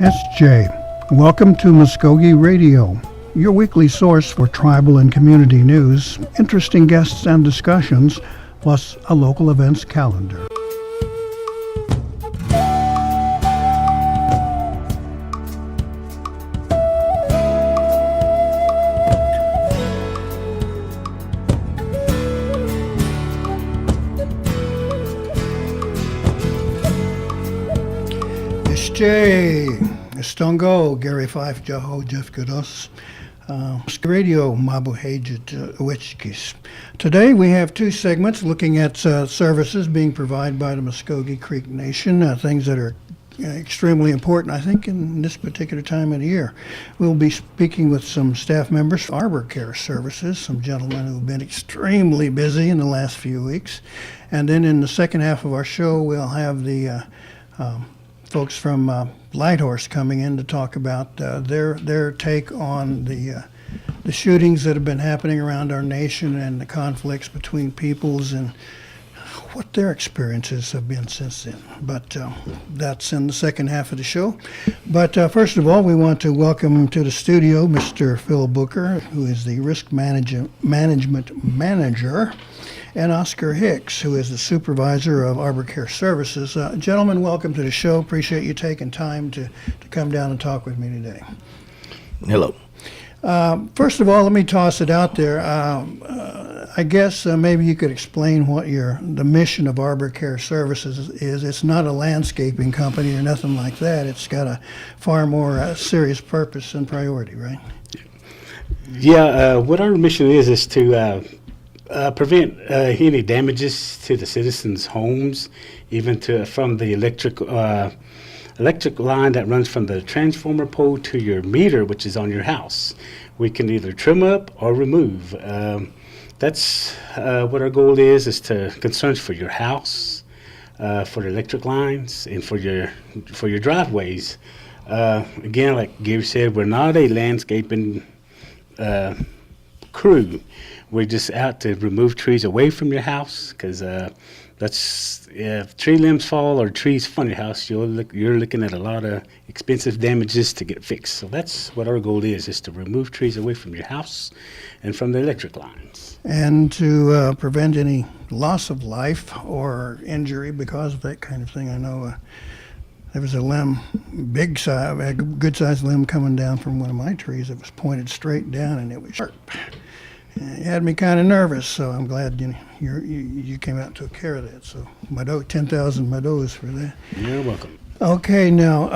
SJ, welcome to Mvskoke Radio, your weekly source for tribal and community news, interesting guests and discussions, plus a local events calendar. Stongo, Gary Fife, Jaho, Jeff Kudos, Radio, Mabu Hajit, Wichkis. Today we have two segments looking at services being provided by the Mvskoke Creek Nation, things that are extremely important, I think, in this particular time of the year. We'll be speaking with some staff members from Arbor Care Services, some gentlemen who have been extremely busy in the last few weeks. And then in the second half of our show, we'll have the folks from Lighthorse coming in to talk about their take on the shootings that have been happening around our nation and the conflicts between peoples and what their experiences have been since then. But that's in the second half of the show. But first of all, we want to welcome to the studio Mr. Phil Booker, who is the Risk Management Manager, and Oscar Hicks, who is the Supervisor of Arbor Care Services. Gentlemen, welcome to the show. Appreciate you taking time to come down and talk with me today. Hello. First of all, let me toss it out there. I guess maybe you could explain what the mission of Arbor Care Services is. It's not a landscaping company or nothing like that. It's got a far more serious purpose and priority, right? Yeah, what our mission is to prevent any damages to the citizens' homes, even from the electric line that runs from the transformer pole to your meter, which is on your house. We can either trim up or remove. That's what our goal is to concerns for your house, for the electric lines, and for your driveways. Again, like Gary said, we're not a landscaping crew. We're just out to remove trees away from your house, because if tree limbs fall or trees fall in your house, you're looking at a lot of expensive damages to get fixed. So that's what our goal is to remove trees away from your house and from the electric lines. And to prevent any loss of life or injury because of that kind of thing. I know there was a limb, a good-sized limb coming down from one of my trees that was pointed straight down, and it was sharp. It had me kind of nervous, so I'm glad you came out and took care of that. So 10,000 Mados for that. You're welcome. Okay, now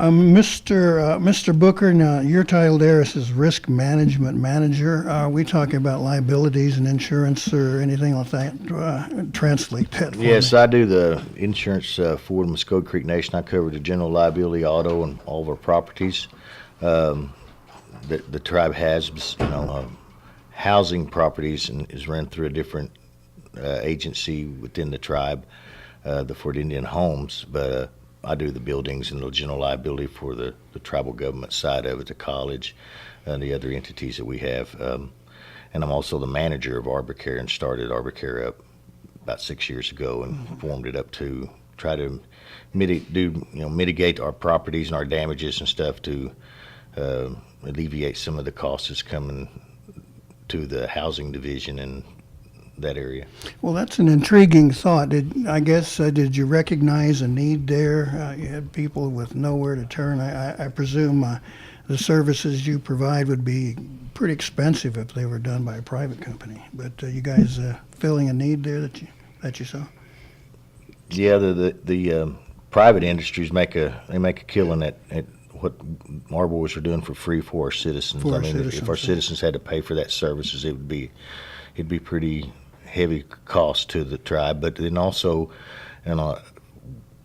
Mr. Booker. Now your title there is Risk Management Manager. Are we talking about liabilities and insurance or anything like that? Translate that for me. Yes, I do the insurance for the Mvskoke Creek Nation. I cover the general liability, auto, and all of our properties. The tribe has, housing properties and is run through a different agency within the tribe, the Fort Indian Homes, but I do the buildings and the general liability for the tribal government side of it, the college, and the other entities that we have. And I'm also the manager of Arbor Care and started Arbor Care up about 6 years ago and formed it up to try to mitigate our properties and our damages and stuff to alleviate some of the costs that's coming to the housing division in that area. Well, that's an intriguing thought. Did you recognize a need there? You had people with nowhere to turn. I presume the services you provide would be pretty expensive if they were done by a private company. But you guys filling a need there that you saw? Yeah, the private industries make a killing at what Arbors are doing for free for our citizens. If our citizens had to pay for that services, it'd be pretty heavy cost to the tribe. But then also,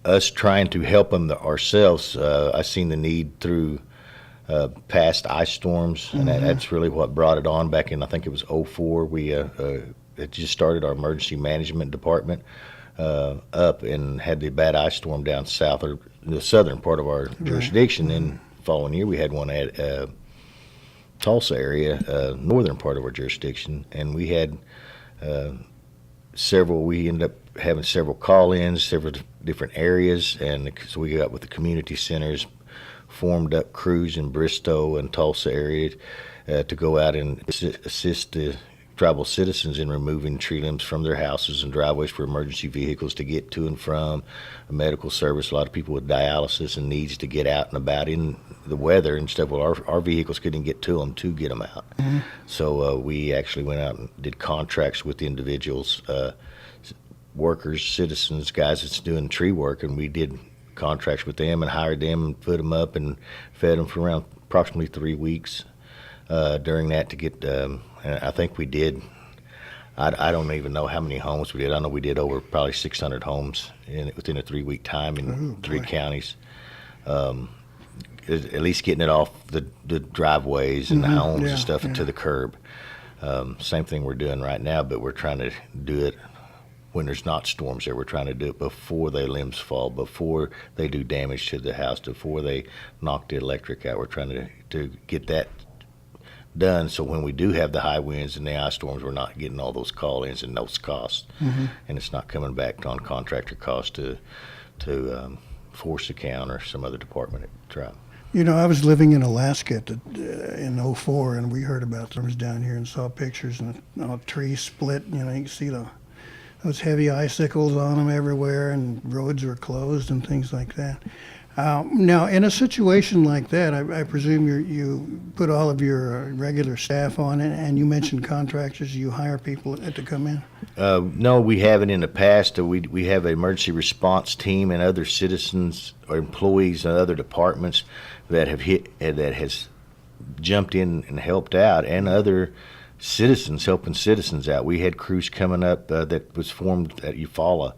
us trying to help them ourselves, I seen the need through past ice storms, and that's really what brought it on back in, I think it was 2004. We had just started our emergency management department up and had the bad ice storm down south, or the southern part of our jurisdiction. Then following year we had one at Tulsa area, northern part of our jurisdiction, and we had we ended up having several call-ins, several different areas, and so we got with the community centers formed up crews in Bristow and Tulsa area to go out and assist the tribal citizens in removing tree limbs from their houses and driveways for emergency vehicles to get to and from a medical service. A lot of people with dialysis and needs to get out and about in the weather and stuff. Well, our vehicles couldn't get to them to get them out. Mm-hmm. So we actually went out and did contracts with the individuals, workers, citizens, guys that's doing tree work, and we did contracts with them and hired them and put them up and fed them for around approximately 3 weeks during that to get, and I think we did, I don't even know how many homes we did. I know we did over probably 600 homes within a 3 week time in 3 counties. At least getting it off the driveways and the homes and stuff to the curb. Same thing we're doing right now, but we're trying to do it when there's not storms there. We're trying to do it before the limbs fall, before they do damage to the house, before they knock the electric out. We're trying to get that done so when we do have the high winds and the ice storms, we're not getting all those call-ins and those costs. Mm-hmm. And it's not coming back on contractor costs to force account or some other department at Tribe. You know, I was living in Alaska in '04, and we heard about storms down here and saw pictures, and a tree split. You know, you can see those heavy icicles on them everywhere, and roads were closed and things like that. Now, in a situation like that, I presume you put all of your regular staff on it, and you mentioned contractors. You hire people to come in? No, we haven't in the past. We have an emergency response team and other citizens or employees and other departments that has jumped in and helped out, and other citizens helping citizens out. We had crews coming up that was formed at Eufaula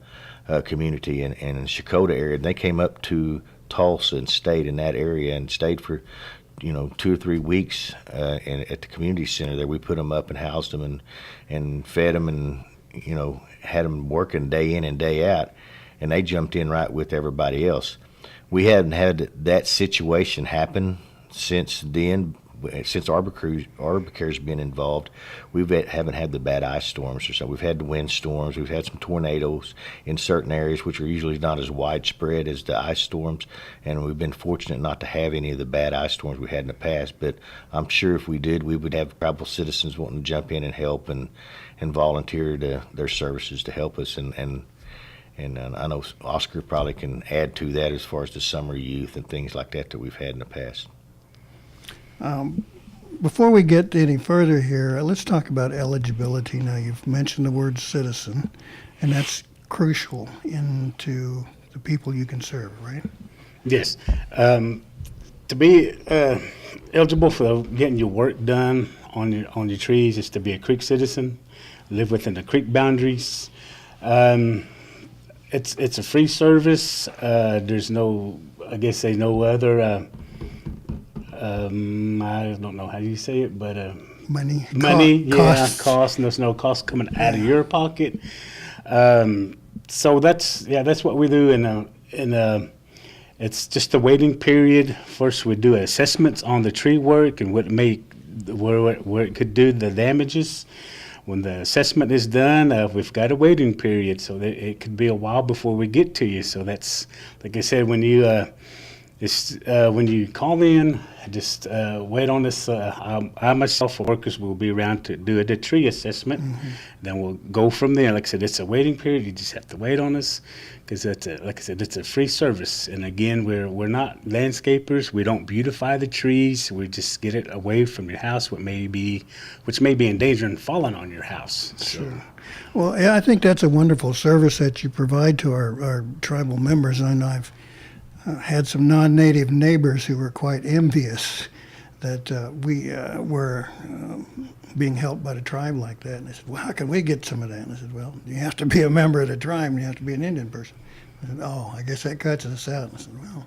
community and in the Shakota area. And they came up to Tulsa and stayed in that area and stayed for 2 or 3 weeks at the community center there. We put them up and housed them and fed them and had them working day in and day out, and they jumped in right with everybody else. We hadn't had that situation happen since then. Since Arbor Care's been involved, we haven't had the bad ice storms or something. We've had the wind storms. We've had some tornadoes in certain areas, which are usually not as widespread as the ice storms. And we've been fortunate not to have any of the bad ice storms we had in the past. But I'm sure if we did, we would have tribal citizens wanting to jump in and help and volunteer their services to help us. And I know Oscar probably can add to that as far as the summer youth and things like that we've had in the past. Before we get any further here, let's talk about eligibility. Now, you've mentioned the word citizen, and that's crucial into the people you can serve, right? Yes. To be eligible for getting your work done on your trees is to be a creek citizen, live within the creek boundaries. It's a free service. There's no other. I don't know how you say it, but money, cost. And there's no cost coming out of your pocket. So that's what we do, and it's just a waiting period. First, we do assessments on the tree work and where it could do the damages. When the assessment is done, we've got a waiting period, so that it could be a while before we get to you. So that's, like I said, when you call in, just wait on this. I myself or workers will be around to do the tree assessment. Mm-hmm. Then we'll go from there. Like I said, it's a waiting period. You just have to wait on us because like I said, it's a free service. And again, we're not landscapers. We don't beautify the trees. We just get it away from your house, which may be in danger and falling on your house. So. Sure. Well, yeah, I think that's a wonderful service that you provide to our tribal members. I know I've had some non-native neighbors who were quite envious that we were being helped by the tribe like that. And they said, well, how can we get some of that? And I said, well, you have to be a member of the tribe and you have to be an Indian person. I said, oh, I guess that cuts us out. And I said, well,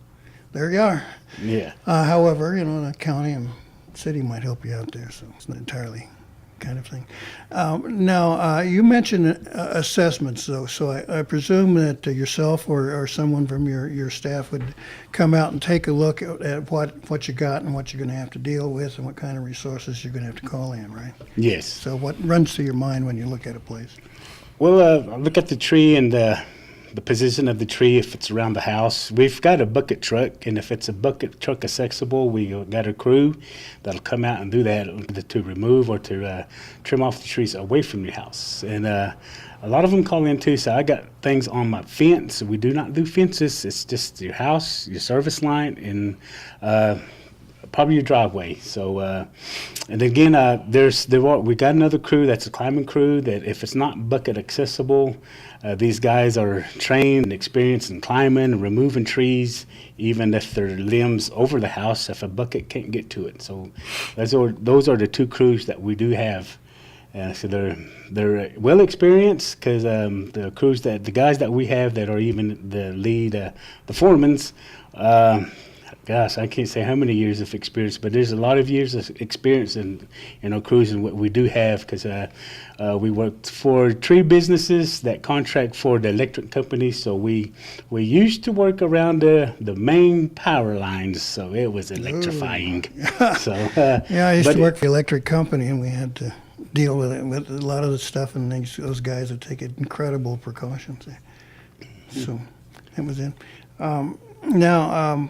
there you are. Yeah. However, the county and city might help you out there, so it's not entirely kind of thing. Now, you mentioned assessments, though, so I presume that yourself or someone from your staff would come out and take a look at what you got and what you're going to have to deal with and what kind of resources you're going to have to call in, right? Yes. So what runs through your mind when you look at a place? Well, I look at the tree and the position of the tree, if it's around the house. We've got a bucket truck, and if it's a bucket truck accessible, we got a crew that'll come out and do that, either to remove or to trim off the trees away from your house. And a lot of them call in too, so I got things on my fence. We do not do fences. It's just your house, your service line, and probably your driveway. So, and again, we got another crew that's a climbing crew that if it's not bucket accessible, these guys are trained and experienced in climbing and removing trees, even if they're limbs over the house, if a bucket can't get to it. So those are the two crews that we do have. So they're well experienced, because the guys that we have that are even the lead, the foremans, gosh, I can't say how many years of experience, but there's a lot of years of experience in our crews and what we do have, because we work for tree businesses that contract for the electric companies. So we used to work around the main power lines, so it was electrifying. So yeah, I used to work for the electric company, and we had to deal with a lot of the stuff, and those guys would take incredible precautions. So that was it. Now.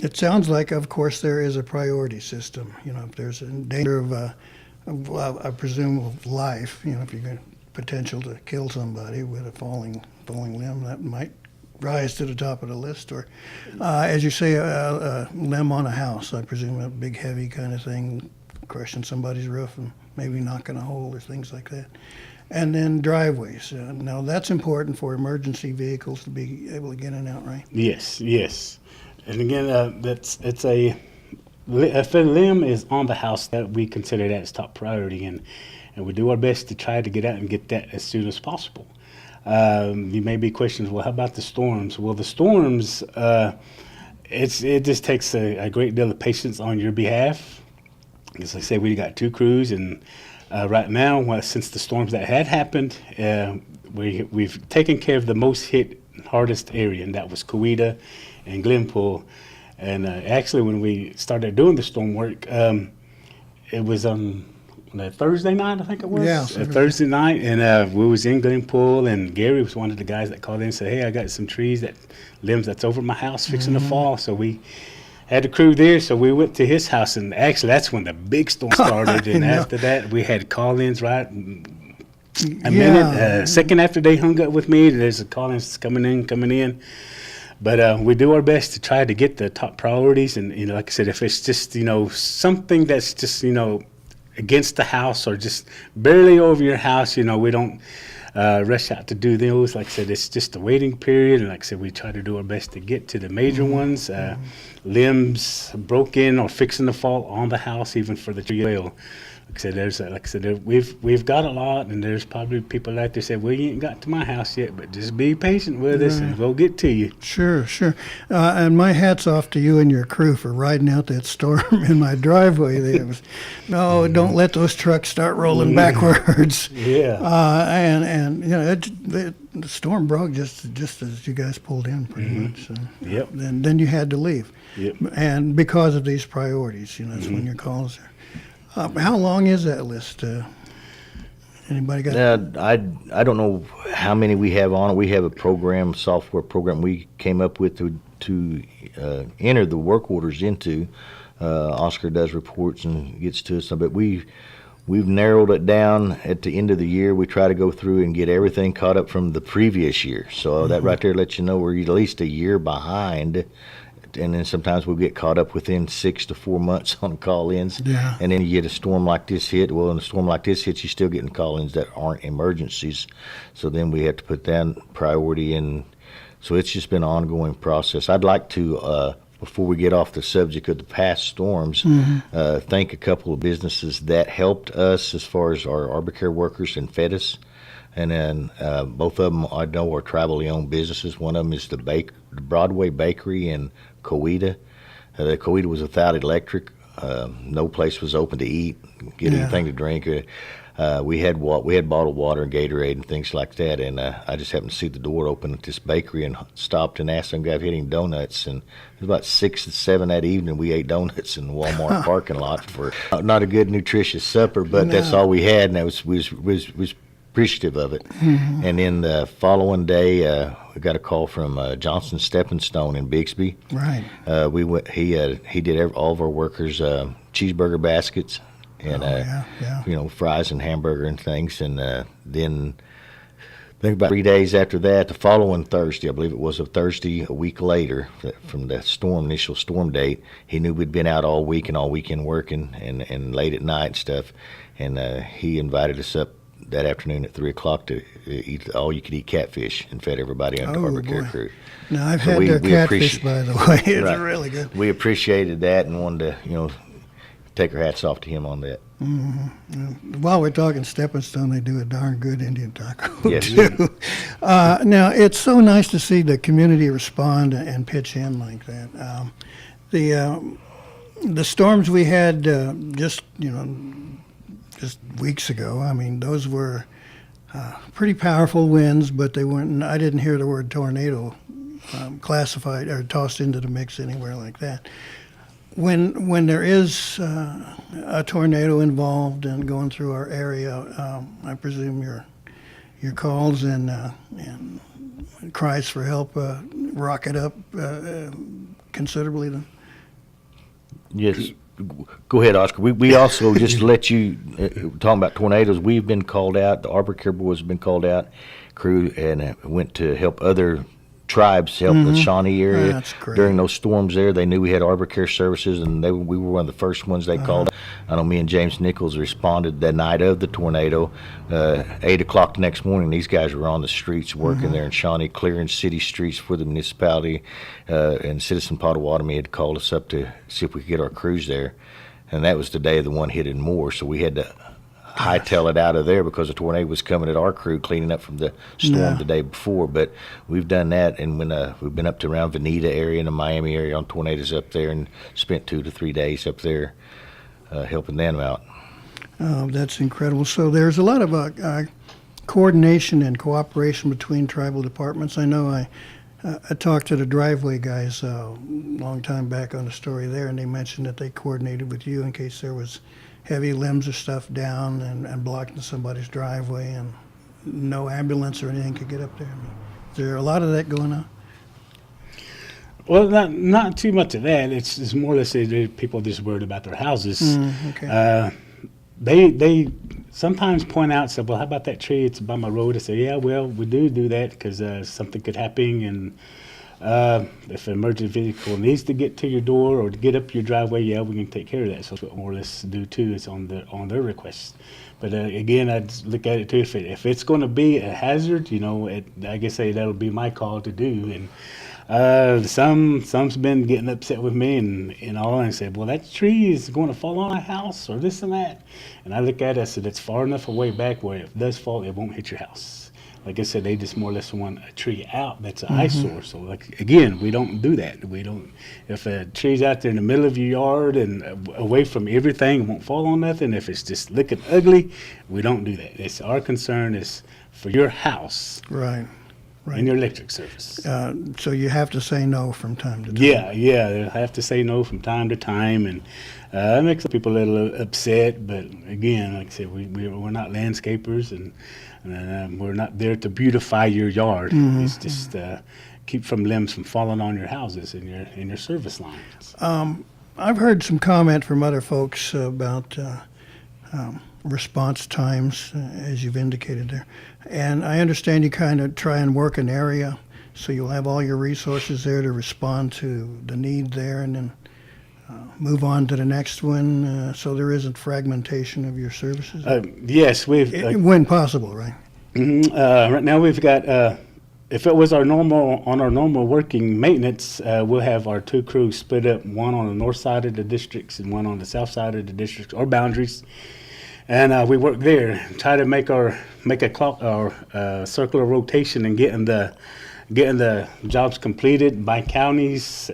It sounds like, of course, there is a priority system. If there's a danger of I presume, of life, if you're going to potential to kill somebody with a falling limb, that might rise to the top of the list. Or, as you say, a limb on a house, I presume a big, heavy kind of thing, crushing somebody's roof and maybe knocking a hole or things like that. And then driveways. Now, that's important for emergency vehicles to be able to get in and out, right? Yes. And again, if a limb is on the house, that we consider that as top priority, and we do our best to try to get out and get that as soon as possible. You may be questions, well, how about the storms? Well, the storms, it just takes a great deal of patience on your behalf. As I said, we got two crews, and right now, since the storms that had happened, we've taken care of the most hit, hardest area, and that was Coweta and Glenpool. And actually, when we started doing the storm work, it was on a Thursday night, I think it was. Yeah, a Thursday night, and we was in Glenpool, and Gary was one of the guys that called in and said, "Hey, I got some limbs that's over my house fixing to fall." So we had a crew there, so we went to his house, and actually that's when the big storm started. And after that, we had call-ins right a second after they hung up with me. There's a call-ins coming in. But we do our best to try to get the top priorities. And, like I said, if it's just, something that's just, against the house or just barely over your house, we don't rush out to do those. Like I said, it's just a waiting period. And like I said, we try to do our best to get to the major ones. Limbs broken or fixing to fall on the house, even for the tree well. Like I said, we've got a lot, and there's probably people out there say, "Well, you ain't got to my house yet, but just be patient with us, and we'll get to you." Sure. And my hat's off to you and your crew for riding out that storm in my driveway. Don't let those trucks start rolling backwards. Yeah. The storm broke just as you guys pulled in, pretty much. So, Yep. Then you had to leave. Yep. And because of these priorities, that's when your calls are. How long is that list? Anybody got? I don't know how many we have on it. We have a software program we came up with to enter the work orders into. Oscar does reports and gets to us, but we've narrowed it down. At the end of the year, we try to go through and get everything caught up from the previous year. So that right there lets you know we're at least a year behind. And then sometimes we'll get caught up within 6 to 4 months on call-ins. Yeah. And then you get a storm like this hit. Well, when a storm like this hits, you're still getting call-ins that aren't emergencies. So then we have to put that priority in. So it's just been an ongoing process. I'd like to, before we get off the subject of the past storms, thank a couple of businesses that helped us as far as our Arbor Care workers and fed us. And then both of them I know are tribally owned businesses. One of them is the Broadway Bakery in Coweta. The Coweta was without electric. No place was open to eat, get anything to drink. We had bottled water and Gatorade and things like that. And I just happened to see the door open at this bakery and stopped and asked them guys if they had any donuts. And it was about 6 to 7 that evening. We ate donuts in the Walmart parking lot for not a good nutritious supper, but that's all we had. And that was appreciative of it. And then the following day, we got a call from Johnson Stepping Stone in Bixby. Right. We went. He did all of our workers cheeseburger baskets and fries and hamburger and things. And then I think about 3 days after that, the following Thursday, I believe it was a Thursday, a week later from the initial storm date, he knew we'd been out all week and all weekend working and late at night and stuff. And he invited us up that afternoon at 3 o'clock to eat all-you-could-eat catfish and fed everybody on the Arbor Care crew. Now, I've had their catfish, by the way. It's Right. really good. We appreciated that and wanted to, take our hats off to him on that. While we're talking Stepping Stone, they do a darn good Indian taco, Yes. too. Now, it's so nice to see the community respond and pitch in like that. The storms we had just weeks ago, I mean, those were pretty powerful winds, but they weren't. I didn't hear the word tornado classified or tossed into the mix anywhere like that. When there is a tornado involved and going through our area, I presume your calls and cries for help rocket up considerably. Then. Yes. Go ahead, Oscar. We also, just to let you, talking about tornadoes, we've been called out, the Arbor Care Boys have been called out, crew, and went to help other tribes help the Shawnee area That's great. during those storms there. They knew we had Arbor Care Services, and we were one of the first ones they called. I know me and James Nichols responded that night of the tornado. 8 o'clock the next morning, these guys were on the streets working there in Shawnee, clearing city streets for the municipality, and Citizen Potawatomi had called us up to see if we could get our crews there. And that was the day of the one hit in Moore, so we had to hightail it out of there because the tornado was coming at our crew cleaning up from the storm the day before. But we've done that, and when we've been up to around Veneta area and the Miami area on tornadoes up there, and spent 2 to 3 days up there helping them out. Oh, that's incredible. So there's a lot of coordination and cooperation between tribal departments. I know I talked to the driveway guys a long time back on the story there, and they mentioned that they coordinated with you in case there was heavy limbs or stuff down and blocking somebody's driveway, and no ambulance or anything could get up there. I mean, is there a lot of that going on? Well, not too much of that. It's more or less people just worried about their houses. Okay. They sometimes point out, say, well, how about that tree? It's by my road. I say, yeah, well, we do that because something could happen, and if an emergency vehicle needs to get to your door or to get up your driveway, yeah, we can take care of that. So what more or less do too is on their request. But again, I'd look at it too. If it's going to be a hazard, I guess that'll be my call to do. And some's been getting upset with me and all, and said, well, that tree is going to fall on a house or this and that. And I look at it, I said, it's far enough away back where if it does fall, it won't hit your house. Like I said, they just more or less want a tree out that's an eyesore. So, again, we don't do that. We don't. If a tree's out there in the middle of your yard and away from everything, it won't fall on nothing. If it's just looking ugly, we don't do that. It's our concern is for your house Right. and your electric service. So you have to say no from time to time. Yeah, they have to say no from time to time, and it makes some people a little upset. But again, like I said, we're not landscapers, and we're not there to beautify your yard. It's just keep from limbs from falling on your houses and your service lines. I've heard some comment from other folks about response times, as you've indicated there. And I understand you kind of try and work an area so you'll have all your resources there to respond to the need there, and then move on to the next one, so there isn't fragmentation of your services? Yes, we've... when possible, right? Right now we've got... if it was our normal working maintenance, we'll have our two crews split up, one on the north side of the districts and one on the south side of the districts or boundaries, and we work there, try to make a circular rotation and getting the jobs completed by counties.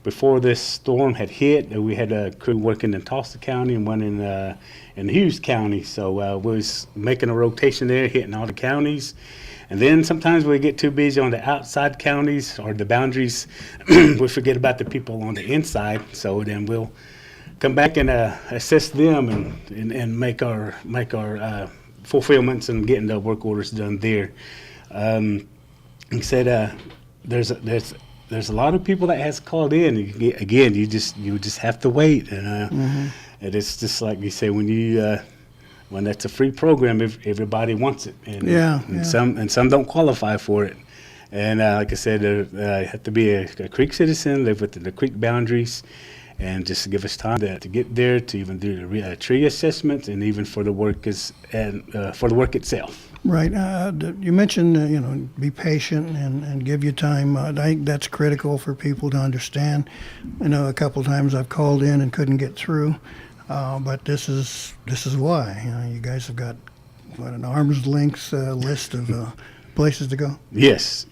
Before this storm had hit, we had a crew working in Tulsa County and one in Hughes County, so we was making a rotation there, hitting all the counties. And then sometimes we get too busy on the outside counties or the boundaries, we forget about the people on the inside. So then we'll come back and assist them and make our fulfillments and getting the work orders done there. Like I said, there's a lot of people that has called in. Again, you just have to wait, and it's just like you say, when that's a free program, everybody wants it, and some don't qualify for it. And like I said, you have to be a creek citizen, live within the creek boundaries, and just give us time to get there, to even do the tree assessments, and even for the work for the work itself. Right. You mentioned, be patient and give you time. I think that's critical for people to understand. I know a couple of times I've called in and couldn't get through, but this is why. You guys have got an arm's length list of places to go. Yes.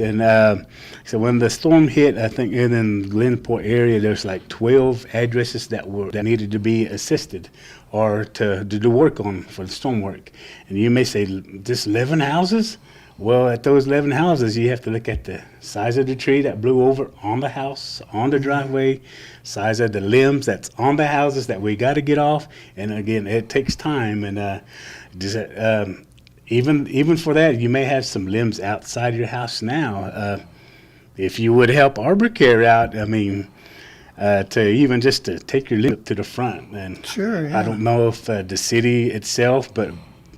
And so when the storm hit, I think in Glenport area, there's like 12 addresses that needed to be assisted or to do work on for the storm work. And you may say, just 11 houses? Well, at those 11 houses, you have to look at the size of the tree that blew over on the house, on the driveway, size of the limbs that's on the houses that we got to get off. And again, it takes time. And even for that, you may have some limbs outside your house now. If you would help Arbor Care out, I mean, to take your limb up to the front. And sure, yeah. I don't know if the city itself, but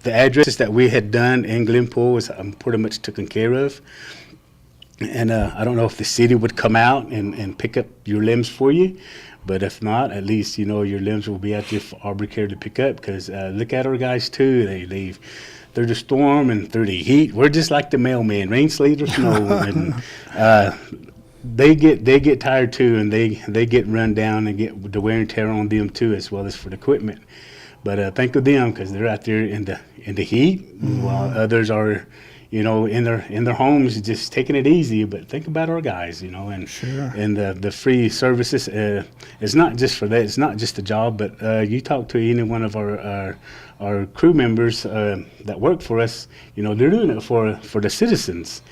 the addresses that we had done in Glenpool was pretty much taken care of. And I don't know if the city would come out and pick up your limbs for you. But if not, at least, your limbs will be out there for Arbor Care to pick up. Because look at our guys, too. They leave through the storm and through the heat. We're just like the mailman, rain, sleet, or snow. And they get tired, too, and they get run down and get the wear and tear on them, too, as well as for the equipment. But think of them, because they're out there in the heat, while others are, in their homes just taking it easy. But think about our guys, and sure. And the free services. It's not just for that. It's not just a job, but you talk to any one of our crew members that work for us. They're doing it for the citizens.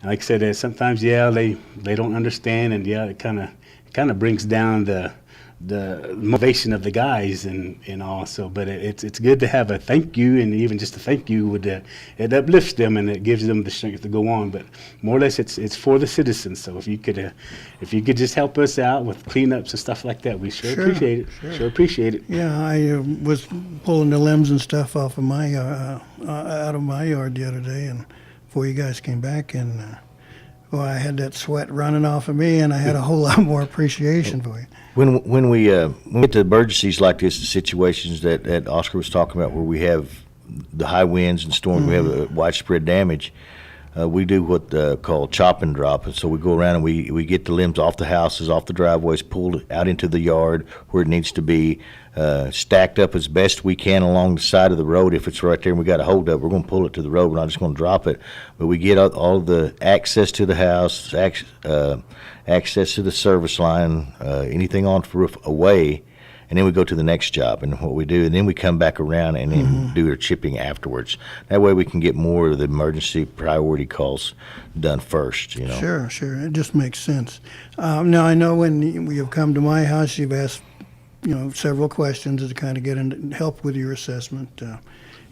And like I said, sometimes they don't understand, and it kind of brings down the motivation of the guys and all. So, but it's good to have a thank you, and even just a thank you it uplifts them and it gives them the strength to go on. But more or less, it's for the citizens. So if you could just help us out with cleanups and stuff like that, we sure appreciate it. Sure appreciate it. Yeah, I was pulling the limbs and stuff off of my out of my yard the other day, and before you guys came back, and I had that sweat running off of me, and I had a whole lot more appreciation for you. When we get to emergencies like this, the situations that Oscar was talking about, where we have the high winds and storms, we have widespread damage, we do what called chop and drop. And so we go around and we get the limbs off the houses, off the driveways, pulled out into the yard where it needs to be, stacked up as best we can along the side of the road. If it's right there and we got a hold up, we're going to pull it to the road. We're not just going to drop it. But we get all the access to the house, access to the service line, anything on the roof away, and then we go to the next job and what we do, and then we come back around and then do our chipping afterwards. That way we can get more of the emergency priority calls done first. Sure, it just makes sense. Now I know when you've come to my house, you've asked several questions to kind of get in help with your assessment.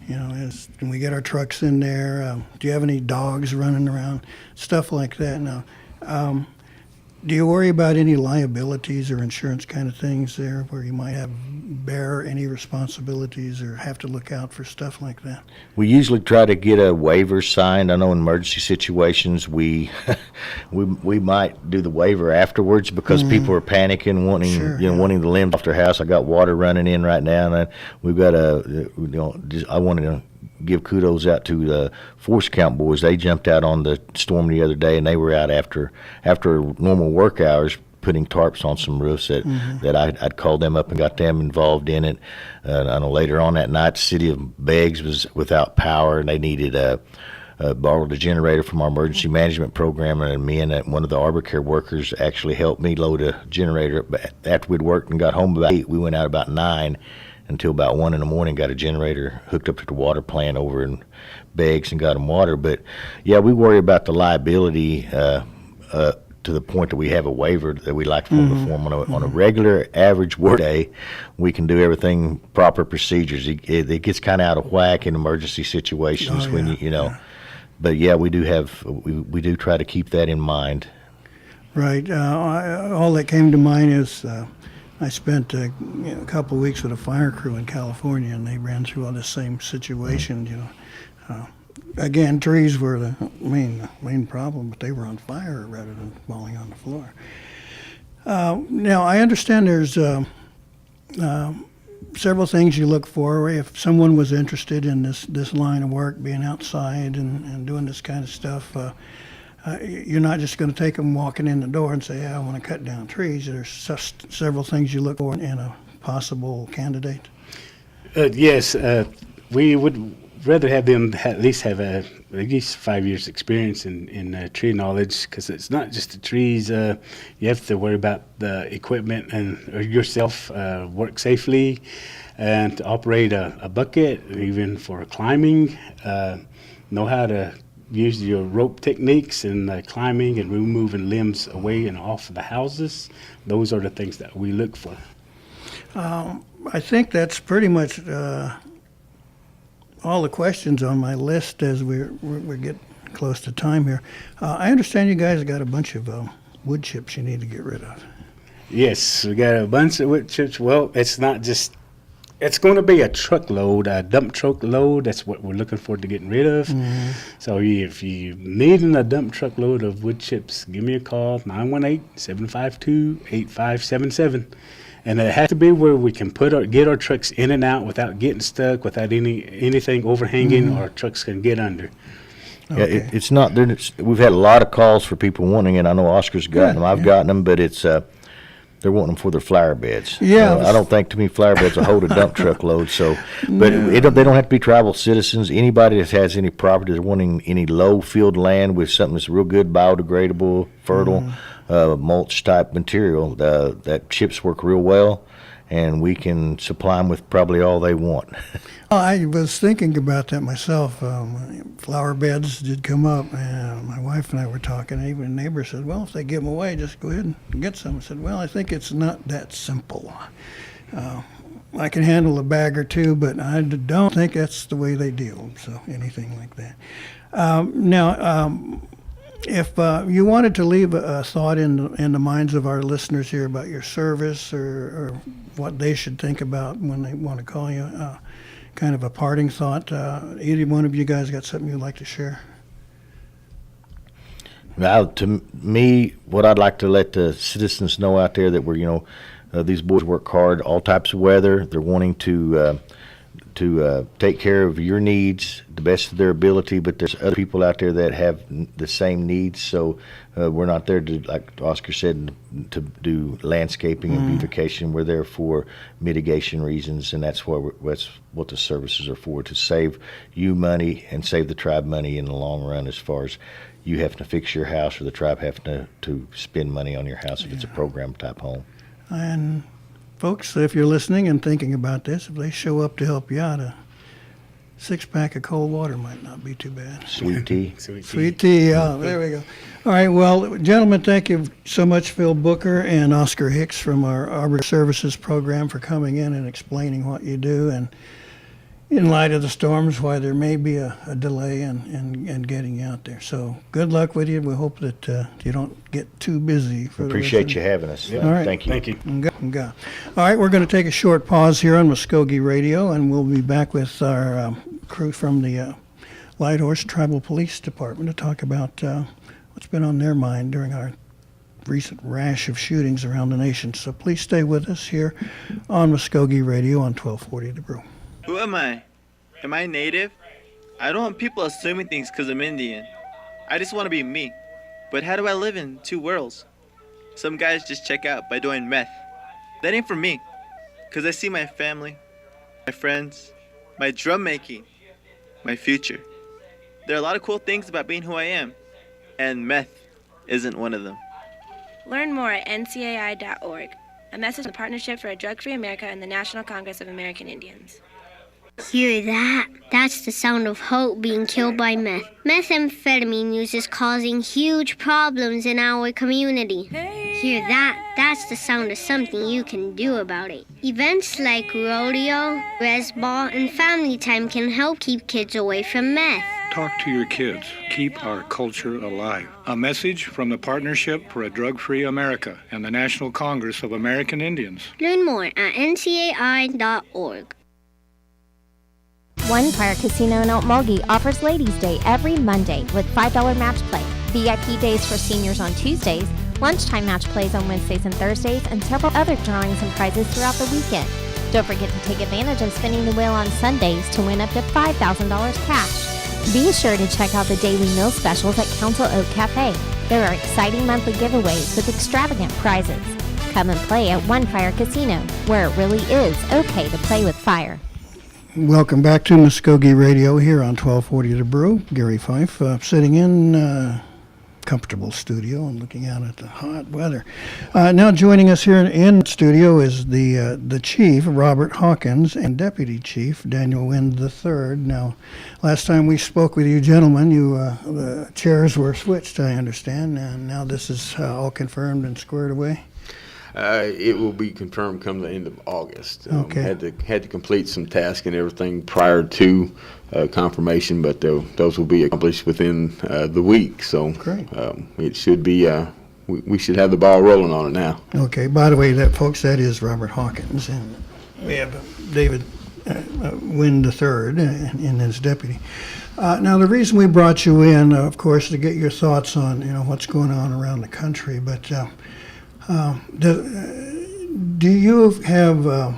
Can we get our trucks in there? Do you have any dogs running around? Stuff like that. Now, do you worry about any liabilities or insurance kind of things there where you might bear any responsibilities or have to look out for stuff like that? We usually try to get a waiver signed. I know in emergency situations we might do the waiver afterwards because people are panicking, wanting the limbs off their house. I got water running in right now, and we've got I wanted to give kudos out to the Force Count boys. They jumped out on the storm the other day, and they were out after normal work hours putting tarps on some roofs that I'd called them up and got them involved in it. I know later on that night, the city of Beggs was without power, and they needed borrowed a generator from our emergency management program, and me and one of the Arbor Care workers actually helped me load a generator. After we'd worked and got home about 8, we went out about 9 until about 1 in the morning, got a generator hooked up to the water plant over in Beggs and got them water. But yeah, we worry about the liability to the point that we have a waiver that we like for them to perform on a regular average work day. We can do everything proper procedures. It gets kind of out of whack in emergency situations when you know. But yeah, we do try to keep that in mind. Right. All that came to mind is I spent a couple of weeks with a fire crew in California, and they ran through all the same situation. Again, trees were the main problem, but they were on fire rather than falling on the floor. Now, I understand there's several things you look for if someone was interested in this line of work, being outside and doing this kind of stuff. You're not just going to take them walking in the door and say, I want to cut down trees. There's several things you look for in a possible candidate. Yes, we would rather have them at least have at least 5 years experience in tree knowledge, because it's not just the trees. You have to worry about the equipment and yourself, work safely, and to operate a bucket, even for climbing, know how to use your rope techniques and climbing and removing limbs away and off of the houses. Those are the things that we look for. I think that's pretty much all the questions on my list as we're getting close to time here. I understand you guys got a bunch of wood chips you need to get rid of. Yes, we got a bunch of wood chips. Well, it's not just, it's going to be a truckload, a dump truck load. That's what we're looking for to getting rid of. So if you need a dump truck load of wood chips, give me a call, 918-752-8577. And it has to be where we can get our trucks in and out without getting stuck, without anything overhanging. Our trucks can get under. Okay. Yeah, it's not. We've had a lot of calls for people wanting it. I know Oscar's gotten them. I've gotten them, but it's they're wanting them for their flower beds. Yeah, I don't think too many flower beds will hold a dump truck load. So, but they don't have to be tribal citizens. Anybody that has any property that's wanting any low field land with something that's real good, biodegradable, fertile. Mulch type material, that chips work real well, and we can supply them with probably all they want. I was thinking about that myself. Flower beds did come up, and my wife and I were talking, and even a neighbor said, well, if they give them away, just go ahead and get some. I said, well, I think it's not that simple. I can handle a bag or two, but I don't think that's the way they deal, so anything like that. If you wanted to leave a thought in the minds of our listeners here about your service or what they should think about when they want to call you, kind of a parting thought, either one of you guys got something you'd like to share? Now, to me, what I'd like to let the citizens know out there that we're, these boys work hard, all types of weather. They're wanting to take care of your needs the best of their ability, but there's other people out there that have the same needs, so we're not there to, like Oscar said, to do landscaping and beautification. We're there for mitigation reasons, and that's what the services are for, to save you money and save the tribe money in the long run, as far as you having to fix your house or the tribe having to spend money on your house if it's a program type home. And folks, if you're listening and thinking about this, if they show up to help you out, a 6-pack of cold water might not be too bad. Sweet tea. Sweet tea, yeah, there we go. All right, well, gentlemen, thank you so much, Phil Booker and Oscar Hicks from our Arbor Services program, for coming in and explaining what you do, and in light of the storms, why there may be a delay in getting you out there. So good luck with you. We hope that you don't get too busy. Appreciate you having us. All right. Thank you. Thank you. All right, we're going to take a short pause here on Mvskoke Radio, and we'll be back with our crew from the Lighthorse Tribal Police Department to talk about what's been on their mind during our recent rash of shootings around the nation. So please stay with us here on Mvskoke Radio on 1240 The Brew. Who am I? Am I native? I don't want people assuming things because I'm Indian. I just want to be me. But how do I live in two worlds? Some guys just check out by doing meth. That ain't for me. Because I see my family, my friends, my drum making, my future. There are a lot of cool things about being who I am. And meth isn't one of them. Learn more at ncai.org. A message from the Partnership for a Drug-Free America and the National Congress of American Indians. Hear that? That's the sound of Hope being killed by meth. Methamphetamine use is causing huge problems in our community. Hear that? That's the sound of something you can do about it. Events like rodeo, res ball, and family time can help keep kids away from meth. Talk to your kids. Keep our culture alive. A message from the Partnership for a Drug-Free America and the National Congress of American Indians. Learn more at ncai.org. One Fire Casino in Okmulgee offers Ladies' Day every Monday with $5 match play, VIP days for seniors on Tuesdays, lunchtime match plays on Wednesdays and Thursdays, and several other drawings and prizes throughout the weekend. Don't forget to take advantage of spinning the wheel on Sundays to win up to $5,000 cash. Be sure to check out the daily meal specials at Council Oak Cafe. There are exciting monthly giveaways with extravagant prizes. Come and play at One Fire Casino, where it really is okay to play with fire. Welcome back to Mvskoke Radio here on 1240 The Brew. Gary Fife sitting in comfortable studio and looking out at the hot weather. Now joining us here in studio is the Chief, Robert Hawkins, and Deputy Chief, Daniel Wind III. Now, last time we spoke with you gentlemen, the chairs were switched, I understand, and now this is all confirmed and squared away? It will be confirmed come the end of August. Okay. Had to complete some tasks and everything prior to confirmation, but those will be accomplished within the week. So Great. It should be. We should have the ball rolling on it now. Okay. By the way, folks, that is Robert Hawkins, and we have David Wind III and his deputy. Now, the reason we brought you in, of course, to get your thoughts on what's going on around the country, but. Do you have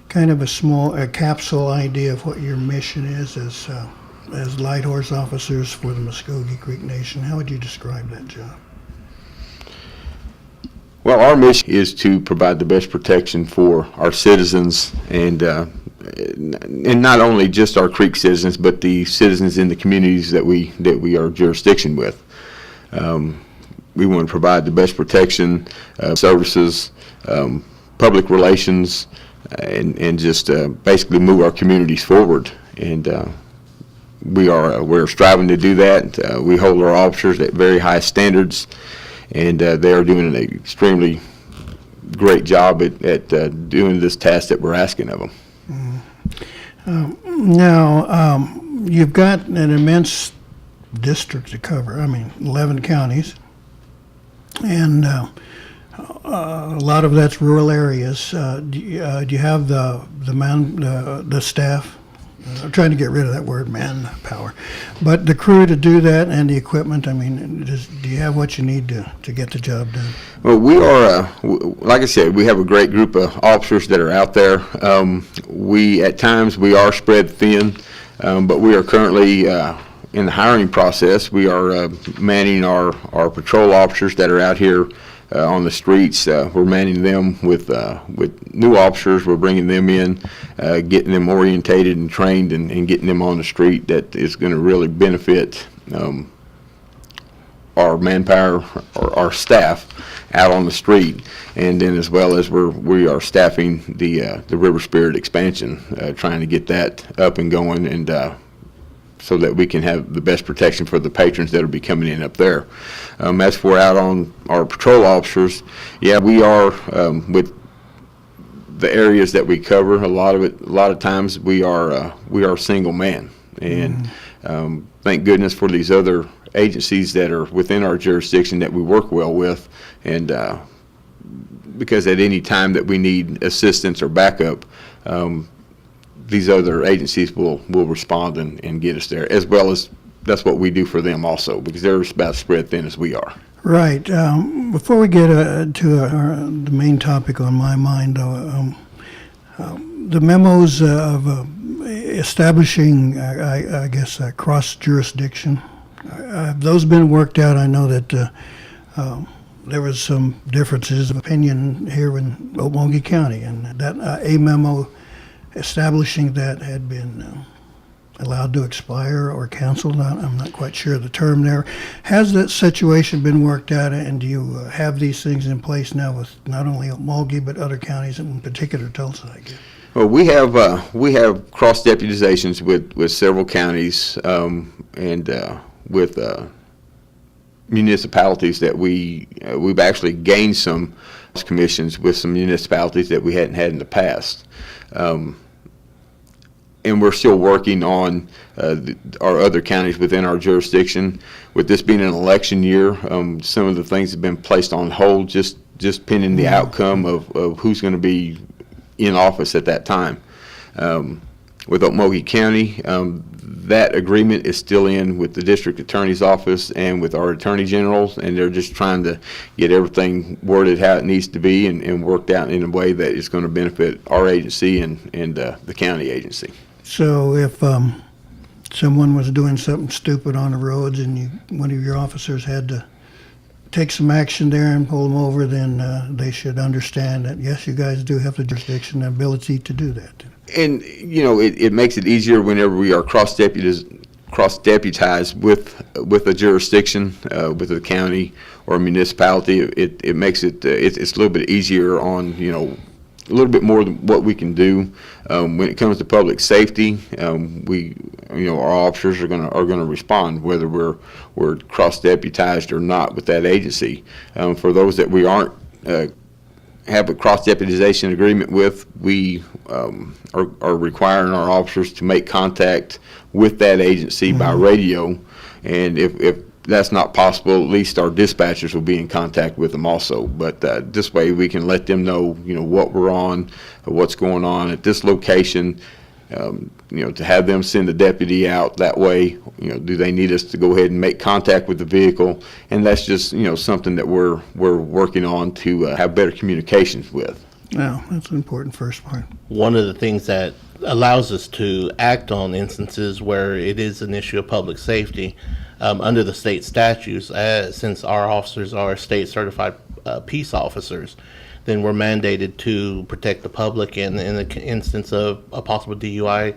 kind of a capsule idea of what your mission is as Lighthorse officers for the Mvskoke Creek Nation? How would you describe that job? Well, our mission is to provide the best protection for our citizens, and not only just our creek citizens, but the citizens in the communities that we are jurisdiction with. We want to provide the best protection, services, public relations, and just basically move our communities forward. And we're striving to do that. We hold our officers at very high standards, and they are doing an extremely great job at doing this task that we're asking of them. Now, you've got an immense district to cover. 11 counties. And a lot of that's rural areas. Do you have the staff? I'm trying to get rid of that word manpower, but the crew to do that and the equipment. Do you have what you need to get the job done? Well, we are, like I said, we have a great group of officers that are out there. At times we are spread thin, but we are currently in the hiring process. We are manning our patrol officers that are out here on the streets. We're manning them with new officers. We're bringing them in, getting them orientated and trained, and getting them on the street. That is going to really benefit our manpower, or our staff out on the street. And then as well as we are staffing the River Spirit expansion, trying to get that up and going, and so that we can have the best protection for the patrons that will be coming in up there. As for out on our patrol officers, yeah, we are with the areas that we cover. A lot of times we are single man, and thank goodness for these other agencies that are within our jurisdiction that we work well with, and because at any time that we need assistance or backup, these other agencies will respond and get us there, as well as that's what we do for them also, because they're about spread thin as we are. Right. Before we get to the main topic on my mind, the memos of establishing, I guess, cross jurisdiction, have those been worked out? I know that there was some differences of opinion here in Okmulgee County, and that a memo establishing that had been allowed to expire or canceled. I'm not quite sure of the term there. Has that situation been worked out, and do you have these things in place now with not only Okmulgee but other counties, in particular Tulsa, I guess? Well, we have cross deputizations with several counties and with municipalities that we've actually gained some commissions with some municipalities that we hadn't had in the past. And we're still working on our other counties within our jurisdiction. With this being an election year, some of the things have been placed on hold just pending the outcome of who's going to be in office at that time. With Okmulgee County, that agreement is still in with the district attorney's office and with our attorney generals, and they're just trying to get everything worded how it needs to be and worked out in a way that is going to benefit our agency and the county agency. So if someone was doing something stupid on the roads and one of your officers had to take some action there and pull them over, then they should understand that, yes, you guys do have the jurisdiction and ability to do that. And, it makes it easier whenever we are cross-deputized with a jurisdiction, with a county or a municipality. It makes it, it's a little bit easier on, a little bit more than what we can do. When it comes to public safety, our officers are gonna respond whether we're cross-deputized or not with that agency. For those that we aren't have a cross-deputization agreement with, we are requiring our officers to make contact with that agency by radio, and if that's not possible, at least our dispatchers will be in contact with them also. But this way we can let them know, what we're on, what's going on at this location, to have them send the deputy out that way. Do they need us to go ahead and make contact with the vehicle? And that's just, something that we're working on to have better communications with. Well, that's an important first part. One of the things that allows us to act on instances where it is an issue of public safety, under the state statutes, since our officers are state certified peace officers, then we're mandated to protect the public. And in the instance of a possible DUI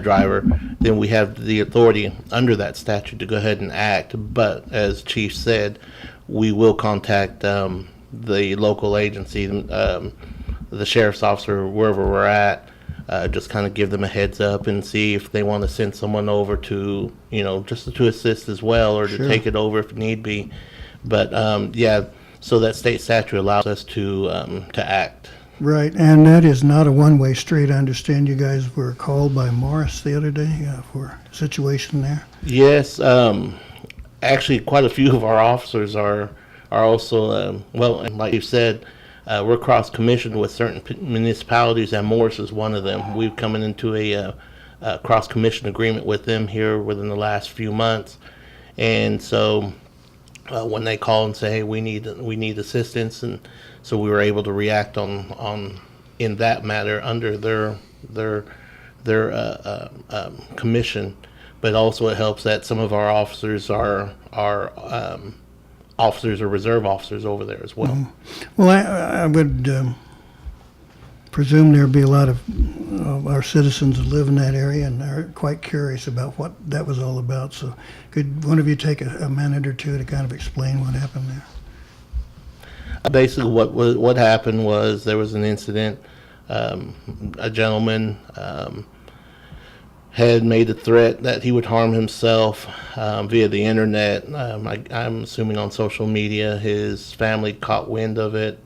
driver, then we have the authority under that statute to go ahead and act. But as Chief said, we will contact the local agency, the sheriff's officer, wherever we're at, just kind of give them a heads up and see if they want to send someone over to, just to assist as well, or to take it over if need be. But so that state statute allows us to act. Right, and that is not a one-way street. I understand you guys were called by Morris the other day for a situation there. Yes, actually, quite a few of our officers are also and like you said, we're cross-commissioned with certain municipalities, and Morris is one of them. We've come into a cross-commission agreement with them here within the last few months, and so when they call and say, "Hey, we need assistance," and so we were able to react on in that matter under their commission. But also it helps that some of our officers are officers or reserve officers over there as well. Well, I would presume there'll be a lot of our citizens that live in that area and are quite curious about what that was all about. So could one of you take a minute or two to kind of explain what happened there? Basically, what happened was there was an incident. A gentleman had made a threat that he would harm himself via the internet. I'm assuming on social media. His family caught wind of it.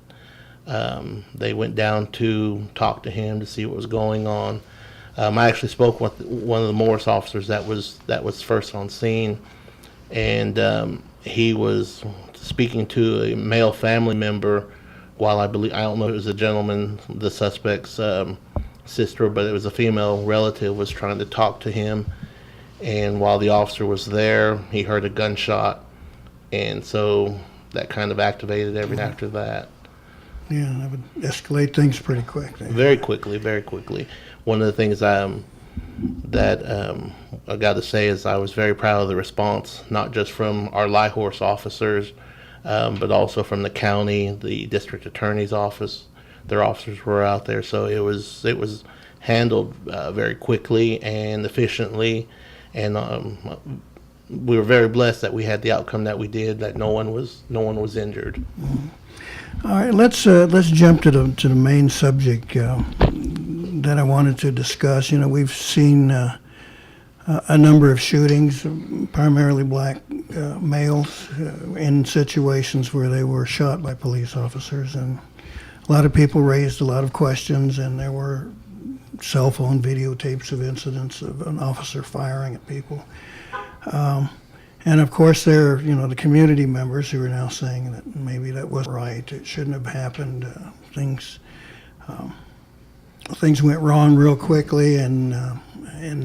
They went down to talk to him to see what was going on. I actually spoke with one of the Morris officers that was first on scene, and he was speaking to a male family member while I don't know if it was a gentleman, the suspect's sister, but it was a female relative, was trying to talk to him. And while the officer was there, he heard a gunshot, and so that kind of activated everything after that. Yeah, that would escalate things pretty quick. Very quickly. One of the things that I got to say is I was very proud of the response, not just from our Lighthorse officers, but also from the county, the district attorney's office. Their officers were out there, so it was handled very quickly and efficiently, and we were very blessed that we had the outcome that we did, that no one was injured. Mm-hmm. All right, let's jump to the main subject. that I wanted to discuss. We've seen a number of shootings, primarily black males, in situations where they were shot by police officers, and a lot of people raised a lot of questions, and there were cell phone videotapes of incidents of an officer firing at people. And of course, there are, the community members who are now saying that maybe that wasn't right. It shouldn't have happened. Things went wrong real quickly, and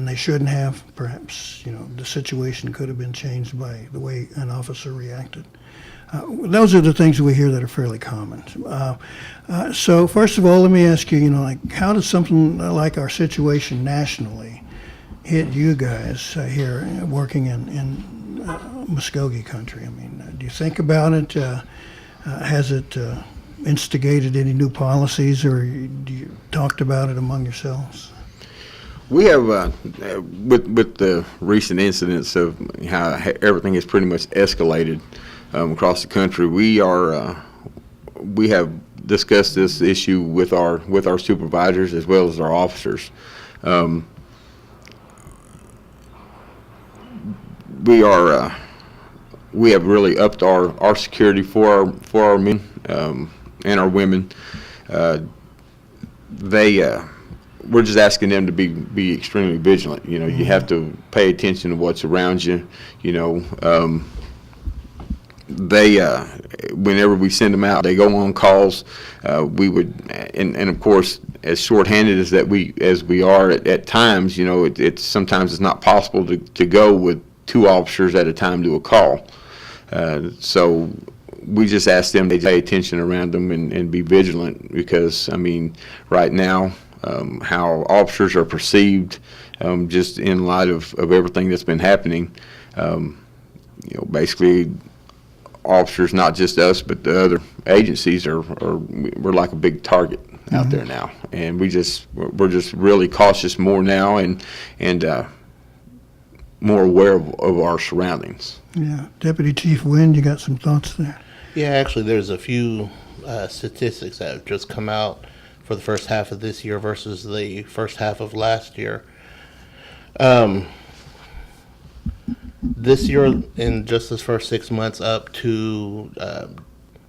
they shouldn't have. Perhaps, the situation could have been changed by the way an officer reacted. Those are the things we hear that are fairly common. So first of all, let me ask you, how does something like our situation nationally hit you guys here working in Mvskoke country? I mean, do you think about it? Has it instigated any new policies, or do you talked about it among yourselves? We have, with the recent incidents of how everything has pretty much escalated across the country, we have discussed this issue with our supervisors as well as our officers. We have really upped our security for our men and our women. We're just asking them to be extremely vigilant. You have to pay attention to what's around you. Whenever we send them out, they go on calls. We would, and of course, as shorthanded as we are at times, it's sometimes it's not possible to go with 2 officers at a time to a call. So we just ask them to pay attention around them and be vigilant, because right now, how officers are perceived, just in light of everything that's been happening, basically officers, not just us, but the other agencies we're like a big target out there now, and we're just really cautious more now and more aware of our surroundings. Yeah, Deputy Chief Wynn, you got some thoughts there? Yeah, actually, there's a few statistics that have just come out for the first half of this year versus the first half of last year. This year, in just this first 6 months up to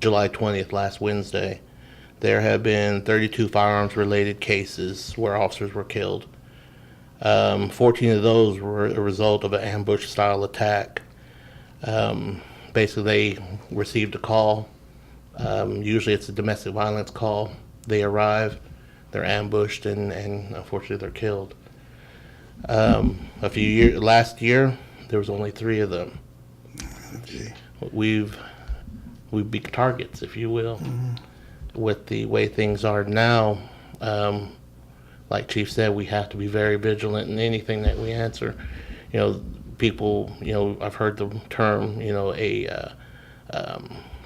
July 20th, last Wednesday, there have been 32 firearms-related cases where officers were killed. 14 of those were a result of an ambush-style attack. Basically, they received a call. Usually it's a domestic violence call. They arrive, they're ambushed, and unfortunately they're killed. Last year, there was only 3 of them. Okay. We've been targets, if you will. With the way things are now, like Chief said, we have to be very vigilant in anything that we answer. People, I've heard the term, a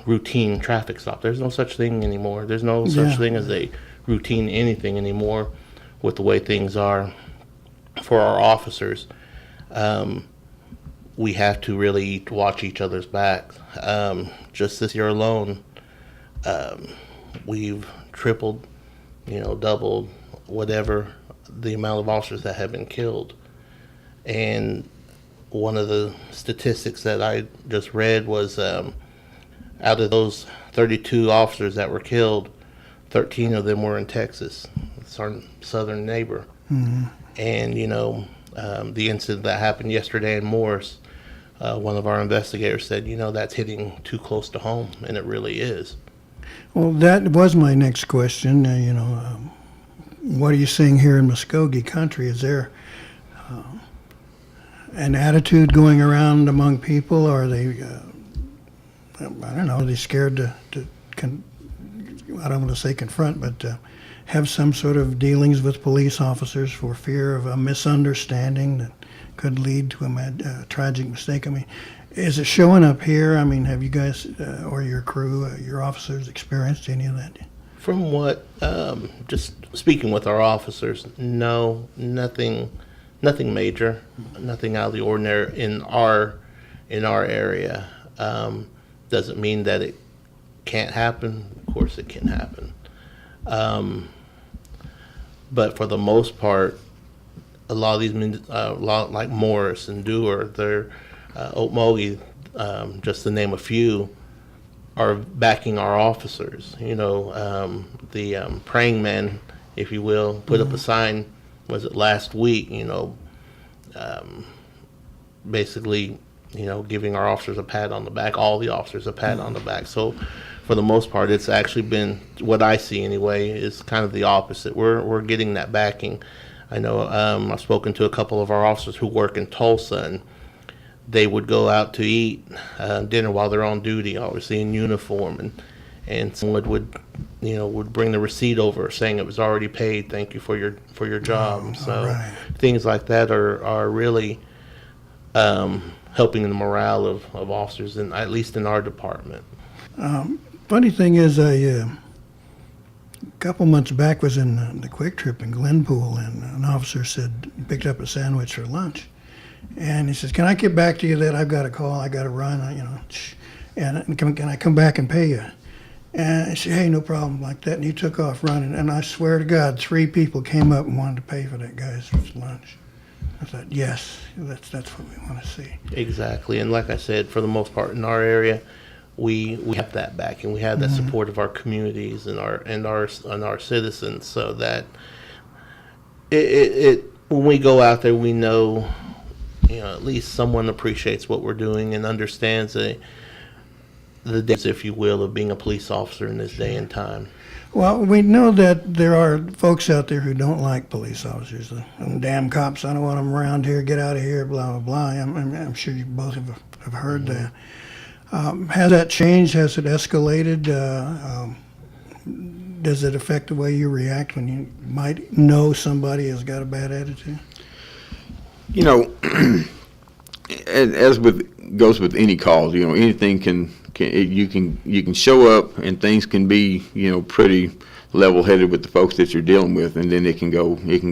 routine traffic stop. There's no such thing anymore. There's no such thing as a routine anything anymore with the way things are for our officers. We have to really watch each other's backs. Just this year alone, we've tripled, doubled, whatever, the amount of officers that have been killed. And one of the statistics that I just read was out of those 32 officers that were killed, 13 of them were in Texas. It's our southern neighbor. And, the incident that happened yesterday in Morris, one of our investigators said, that's hitting too close to home, and it really is. Well, that was my next question. What are you seeing here in Mvskoke country? Is there an attitude going around among people? Are they, I don't know, are they scared to I don't want to say confront, but have some sort of dealings with police officers for fear of a misunderstanding that could lead to a tragic mistake? Is it showing up here? Have you guys or your crew, your officers, experienced any of that? From what, just speaking with our officers, no, nothing major, nothing out of the ordinary in our area. Doesn't mean that it can't happen. Of course, it can happen. But for the most part, a lot of these, like Morris and Dewar, they're Okmulgee, just to name a few, are backing our officers. The praying man, if you will, put up a sign, was it last week, basically, giving our officers a pat on the back, all the officers a pat on the back. So for the most part, it's actually been, what I see anyway, is kind of the opposite. We're getting that backing. I know I've spoken to a couple of our officers who work in Tulsa, and they would go out to eat dinner while they're on duty, obviously in uniform, and someone would bring the receipt over saying it was already paid. Thank you for your job. So right. Things like that are really helping the morale of officers, at least in our department. Funny thing is, a couple months back was in the Quick Trip in Glenpool, and an officer said he picked up a sandwich for lunch, and he says, "Can I get back to you? That I've got a call, I got to run, and can I come back and pay you?" And I said, "Hey, no problem," like that, and he took off running. And I swear to God, 3 people came up and wanted to pay for that guy's lunch. I thought, yes, that's what we want to see. Exactly, and like I said, for the most part in our area, we have that back, and we have that support of our communities and our citizens, so that it when we go out there, we know, at least someone appreciates what we're doing and understands the days, if you will, of being a police officer in this day and time. Well, we know that there are folks out there who don't like police officers. Them damn cops, I don't want them around here, get out of here, blah, blah, blah. I'm sure you both have heard that. Has that changed? Has it escalated? Does it affect the way you react when you might know somebody has got a bad attitude? As goes with any cause, anything you can show up and things can be, pretty level-headed with the folks that you're dealing with, and then it can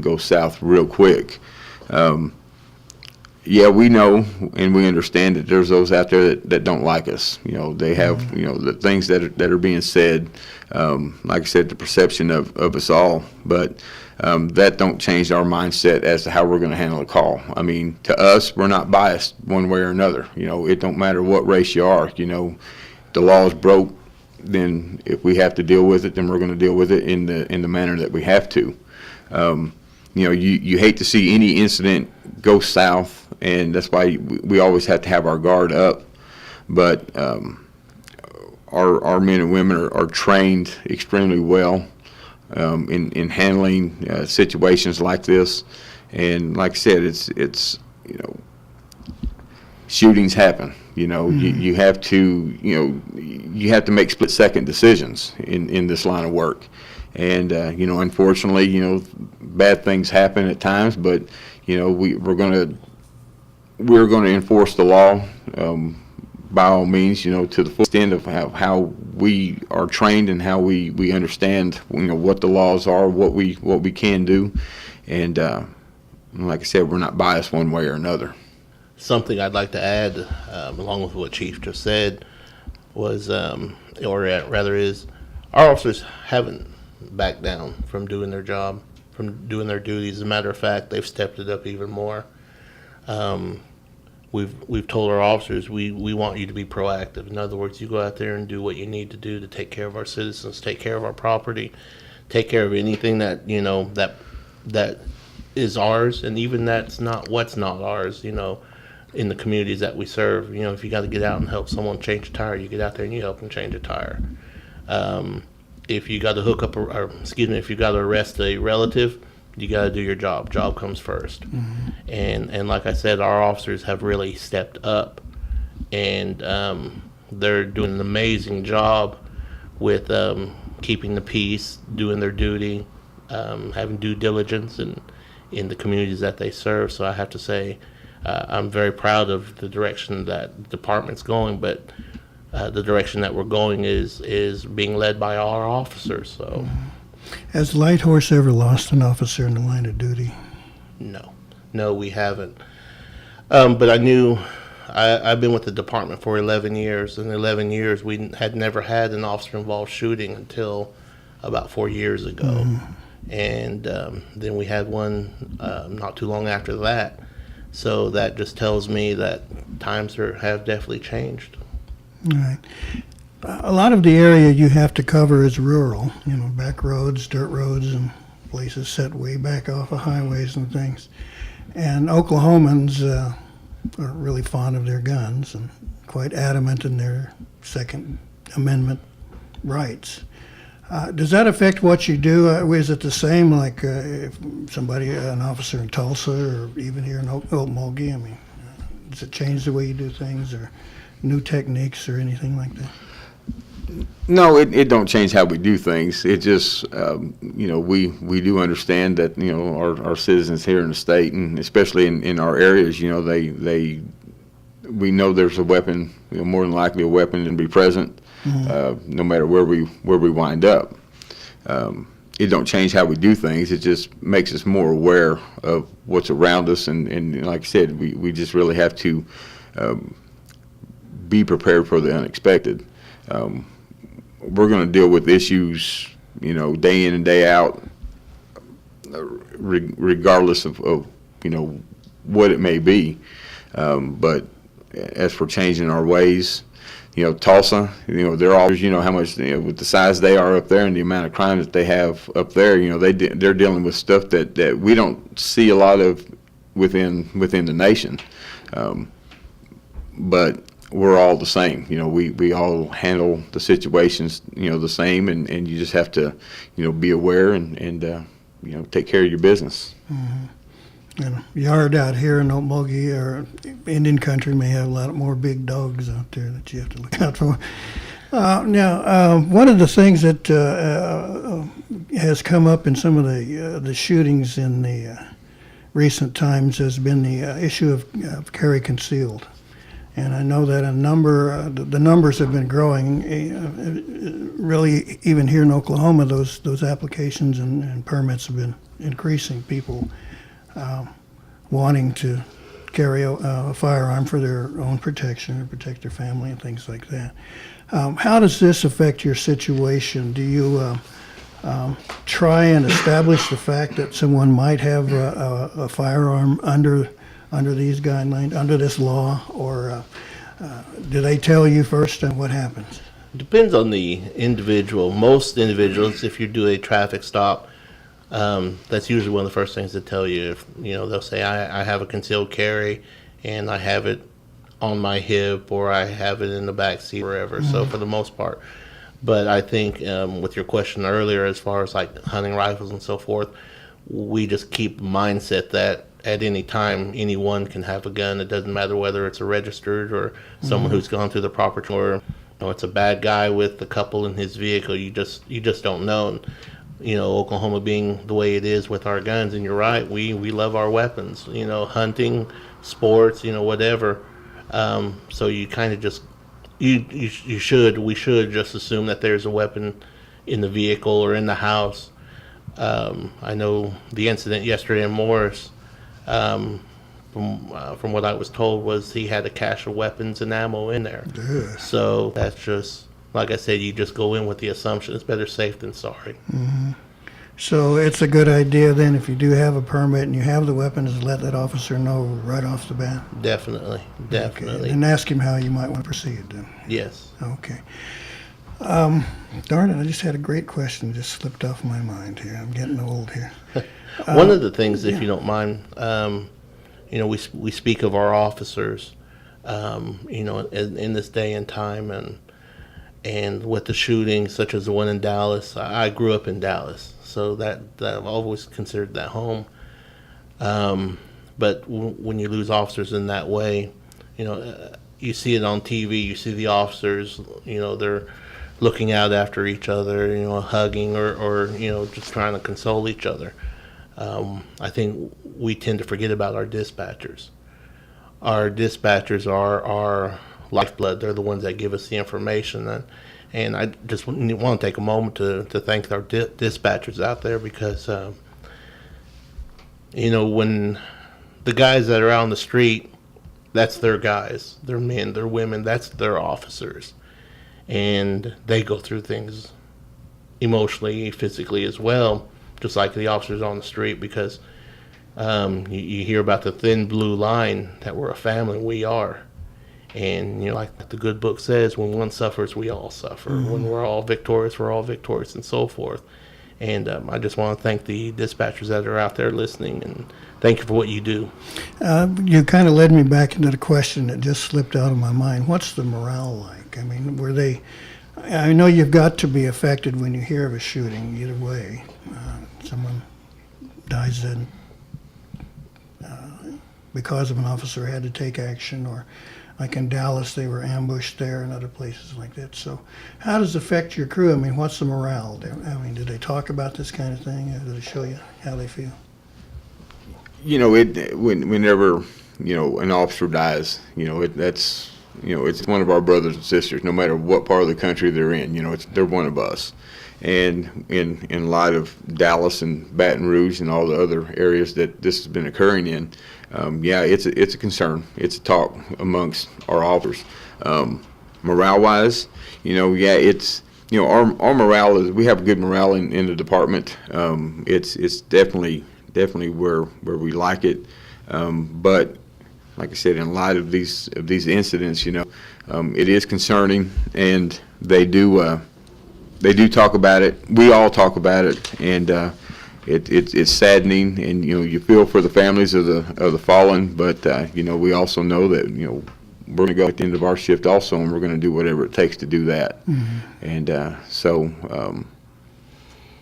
go south real quick. Yeah, we know and we understand that there's those out there that don't like us. They have, the things that are being said, like I said, the perception of us all. But that don't change our mindset as to how we're going to handle a call. I mean, to us, we're not biased one way or another. It don't matter what race you are. The law is broke, then if we have to deal with it, then we're going to deal with it in the manner that we have to. You hate to see any incident go south, and that's why we always have to have our guard up. But our men and women are trained extremely well in handling situations like this. And like I said, it's shootings happen. You have to make split-second decisions in this line of work. And unfortunately, bad things happen at times, but we're going to enforce the law by all means, to the full extent of how we are trained and how we understand what the laws are, what we can do, and like I said, we're not biased one way or another. Something I'd like to add, along with what Chief just said, was, is, our officers haven't backed down from doing their job, from doing their duties. As a matter of fact, they've stepped it up even more. We've told our officers we want you to be proactive. In other words, you go out there and do what you need to do to take care of our citizens, take care of our property, take care of anything that that is ours, and even that's not what's not ours. In the communities that we serve, if you got to get out and help someone change a tire, you get out there and you help them change a tire. If you got to if you got to arrest a relative, you got to do your job. Job comes first. Mm-hmm. And like I said, our officers have really stepped up, and they're doing an amazing job with keeping the peace, doing their duty, having due diligence in the communities that they serve. So I have to say, I'm very proud of the direction that the department's going, but the direction that we're going is being led by our officers. So, has Lighthorse ever lost an officer in the line of duty? No, we haven't. But I knew I've been with the department for 11 years. In 11 years, we had never had an officer-involved shooting until about 4 years ago. Mm-hmm. and then we had one not too long after that. So that just tells me that times have definitely changed. All right. A lot of the area you have to cover is rural, back roads, dirt roads, and places set way back off of highways and things. And Oklahomans are really fond of their guns and quite adamant in their Second Amendment rights. Does that affect what you do? Is it the same like if somebody, an officer in Tulsa or even here in Okmulgee? I mean, does it change the way you do things or new techniques or anything like that? No, it don't change how we do things. It just, we do understand that, our citizens here in the state, and especially in our areas, we know there's a weapon, more than likely a weapon to be present, no matter where we wind up. It don't change how we do things. It just makes us more aware of what's around us, and like I said, we just really have to be prepared for the unexpected. We're going to deal with issues, day in and day out, regardless of what it may be. But as for changing our ways, Tulsa, they're all, how much, with the size they are up there and the amount of crime that they have up there, they're dealing with stuff that we don't see a lot of within the nation. But we're all the same. We all handle the situations, the same, and you just have to, be aware and take care of your business. Yard out here in Okmulgee or Indian country may have a lot more big dogs out there that you have to look out for. Now, one of the things that has come up in some of the shootings in the recent times has been the issue of carry concealed. And I know that the numbers have been growing. Really, even here in Oklahoma, those applications and permits have been increasing. People wanting to carry a firearm for their own protection or protect their family and things like that. How does this affect your situation? Do you try and establish the fact that someone might have a firearm under these guidelines, under this law, or do they tell you first and what happens? Depends on the individual. Most individuals, if you do a traffic stop, that's usually one of the first things they tell you. If they'll say, I have a concealed carry and I have it on my hip or I have it in the back seat, wherever. So for the most part. But I think with your question earlier, as far as like hunting rifles and so forth, we just keep the mindset that at any time anyone can have a gun. It doesn't matter whether it's a registered or someone who's gone through the proper, or it's a bad guy with a couple in his vehicle. You just don't know. Oklahoma being the way it is with our guns, and you're right, we love our weapons. Hunting, sports, whatever. So you kind of just we should just assume that there's a weapon in the vehicle or in the house. I know the incident yesterday in Morris, from what I was told, was he had a cache of weapons and ammo in there. Ugh. So that's just, like I said, you just go in with the assumption it's better safe than sorry. So it's a good idea then, if you do have a permit and you have the weapons, let that officer know right off the bat. Definitely. Okay. And ask him how you might want to proceed then. Yes. Okay. Darn it, I just had a great question just slipped off my mind here. I'm getting old here. One of the things, if you don't mind, we speak of our officers, in this day and time, and with the shootings such as the one in Dallas. I grew up in Dallas, so that I've always considered that home. But when you lose officers in that way, you see it on TV. You see the officers, they're looking out after each other, hugging or just trying to console each other. I think we tend to forget about our dispatchers. Our dispatchers are our lifeblood. They're the ones that give us the information. And I just want to take a moment to thank our dispatchers out there, because, when the guys that are out on the street, that's their guys. They're men, they're women, that's their officers. And they go through things emotionally, physically as well. just like the officers on the street, because you hear about the thin blue line that we're a family. We are. And, like the good book says, when one suffers, we all suffer. When we're all victorious, and so forth. And I just want to thank the dispatchers that are out there listening, and thank you for what you do. You kind of led me back into the question that just slipped out of my mind. What's the morale like? I mean, I know you've got to be affected when you hear of a shooting, either way. Someone dies because of an officer had to take action, or like in Dallas, they were ambushed there, and other places like that. So how does it affect your crew? I mean, what's the morale? I mean, do they talk about this kind of thing? Do they show you how they feel? Whenever, an officer dies, that's, it's one of our brothers and sisters, no matter what part of the country they're in, they're one of us. And in light of Dallas and Baton Rouge and all the other areas that this has been occurring in, it's a concern. It's a talk amongst our officers. Morale-wise, it's our morale is, we have good morale in the department. It's definitely where we like it. But like I said, in light of these incidents, it is concerning, and they do talk about it. We all talk about it, and it's saddening, and you feel for the families of the fallen. But we also know that we're going to go at the end of our shift also, and we're going to do whatever it takes to do that. And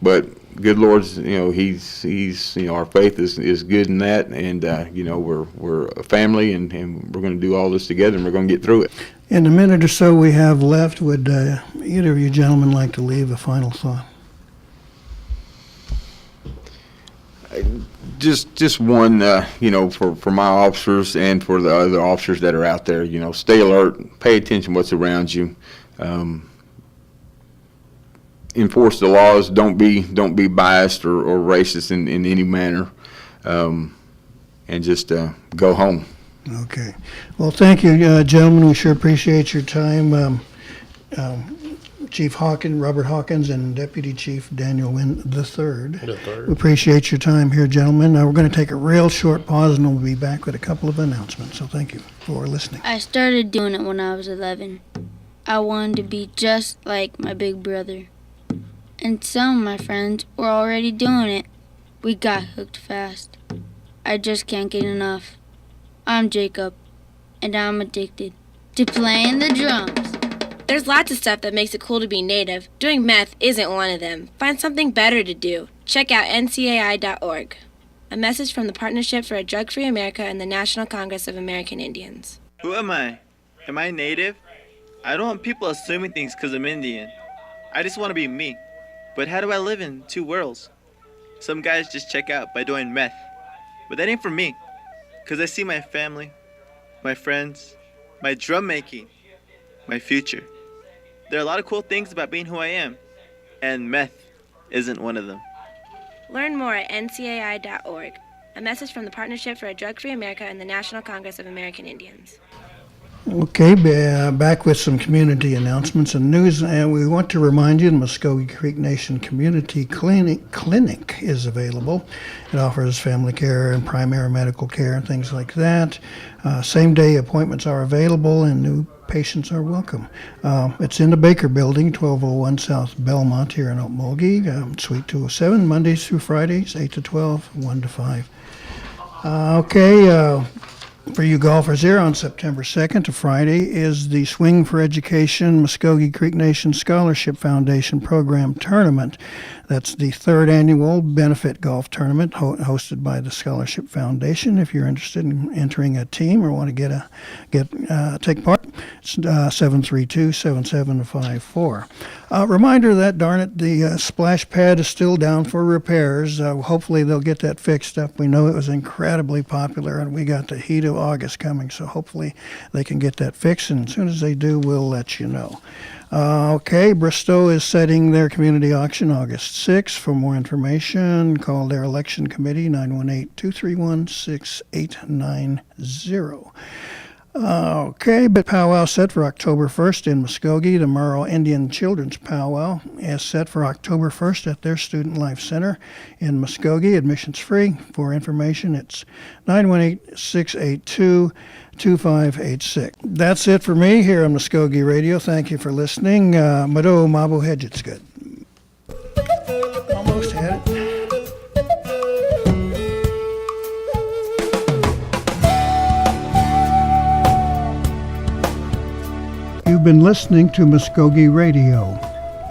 but good Lord's, he's our faith is good in that, and we're a family, and we're going to do all this together, and we're going to get through it. In the minute or so we have left, would either of you gentlemen like to leave a final thought? Just one, for my officers and for the other officers that are out there, stay alert, pay attention to what's around you, enforce the laws, don't be biased or racist in any manner, and just go home. Okay. Well, thank you, gentlemen. We sure appreciate your time. Chief Robert Hawkins, and Deputy Chief Daniel Wynn III. We appreciate your time here, gentlemen. We're going to take a real short pause, and we'll be back with a couple of announcements. So thank you for listening. I started doing it when I was 11. I wanted to be just like my big brother. And some of my friends were already doing it. We got hooked fast. I just can't get enough. I'm Jacob, and I'm addicted to playing the drums. There's lots of stuff that makes it cool to be Native. Doing meth isn't one of them. Find something better to do. Check out ncai.org. A message from the Partnership for a Drug-Free America and the National Congress of American Indians. Who am I? Am I Native? I don't want people assuming things because I'm Indian. I just want to be me. But how do I live in two worlds? Some guys just check out by doing meth. But that ain't for me. Because I see my family, my friends, my drum making, my future. There are a lot of cool things about being who I am. And meth isn't one of them. Learn more at ncai.org. A message from the Partnership for a Drug-Free America and the National Congress of American Indians. Okay, back with some community announcements and news, and we want to remind you the Mvskoke Creek Nation Community Clinic is available. It offers family care and primary medical care and things like that. Same-day appointments are available, and new patients are welcome. It's in the Baker Building, 1201 South Belmont here in Okmulgee, Suite 207, Mondays through Fridays, 8 to 12, 1 to 5. For you golfers here, on September 2nd to Friday is the Swing for Education Mvskoke Creek Nation Scholarship Foundation Program Tournament. That's the third annual benefit golf tournament hosted by the Scholarship Foundation. If you're interested in entering a team or want to take part, it's 732-7754. Reminder that, darn it, the splash pad is still down for repairs. Hopefully they'll get that fixed up. We know it was incredibly popular, and we got the heat of August coming, so hopefully they can get that fixed, and as soon as they do, we'll let you know. Bristow is setting their community auction August 6th. For more information, call their election committee, 918-231-6890. Okay, but powwow set for October 1st in Mvskoke. The Merle Indian Children's Powwow is set for October 1st at their Student Life Center in Mvskoke. Admission's free. For information, it's 918-682-2586. That's it for me here on Mvskoke Radio. Thank you for listening. Mado Mabo Hedget's good. Almost had it. You've been listening to Mvskoke Radio.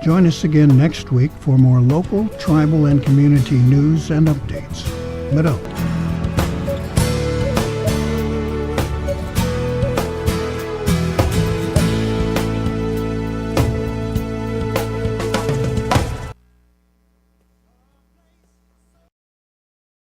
Join us again next week for more local, tribal, and community news and updates. Mado.